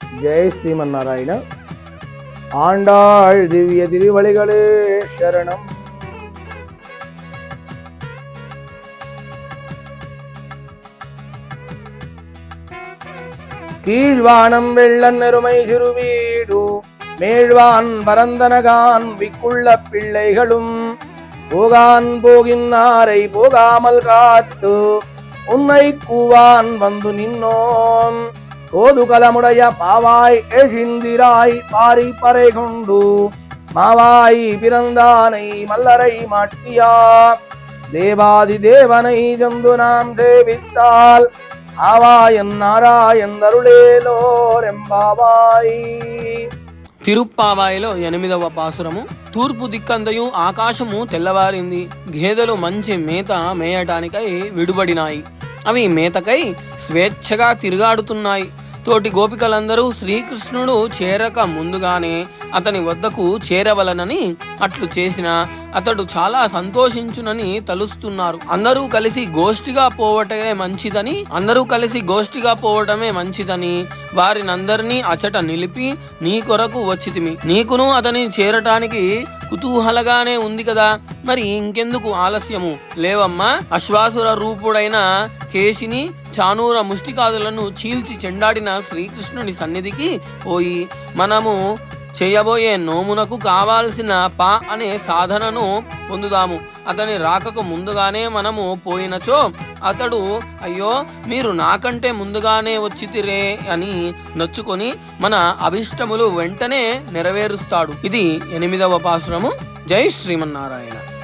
ஜெய் ஸ்ரீமன்னாராயண. ஆண்டாள் திவ்ய திருவழிகளே சரணம். கீழ்வானம் வெள்ளன் நெருமை சிறுவீடு மேழ்வான் பரந்தனகான் விக்குள்ள பிள்ளைகளும் போகான் போகின்னாரை போகாமல் காத்து உன்னை கூவான் வந்து நின்னோம். கோதுகலமுடைய பாவாய் எழுந்திராய் பாரி பறை கொண்டு மாவாய் பிறந்தானை மல்லரை மாட்டியா தேவாதி தேவனை ஜந்து நாம் தேவித்தால் ஆவாயன் நாராயண் అరుళేలోర్ ఎంబావాయి. తిరుప్పావాయిలో 8వ పాసురము. తూర్పు దిక్కందయు ఆకాశము తెల్లవారింది. గేదెలు మంచి మేత మేయటానికై విడుబడినాయి. అవి మేతకై స్వేచ్ఛగా తిరుగాడుతున్నాయి. తోటి గోపికలందరూ శ్రీకృష్ణుడు చేరక ముందుగానే అతని వద్దకు చేరవలనని అట్లు చేసిన అతడు చాలా సంతోషించునని తలుస్తున్నారు. అందరూ కలిసి గోష్ఠిగా పోవటమే మంచిదని వారినందరినీ అచట నిలిపి నీ కొరకు వచ్చితిమి. నీకును అతని చేరటానికి కుతూహలగానే ఉంది కదా, మరి ఇంకెందుకు ఆలస్యము? లేవమ్మా, అశ్వాసుర రూపుడైన కేశిని చానూర ముష్టికాదులను చీల్చి చెండాడిన శ్రీకృష్ణుని సన్నిధికి పోయి మనము చేయబోయే నోమునకు కావాల్సిన అనే సాధనను పొందుదాము. అతని రాకకు ముందుగానే మనము పోయినచో అతడు అయ్యో మీరు నాకంటే ముందుగానే వచ్చితిరే అని నొచ్చుకొని మన అభిష్టములు వెంటనే నెరవేరుస్తాడు. ఇది 8వ పాసురము. జై శ్రీమన్నారాయణ.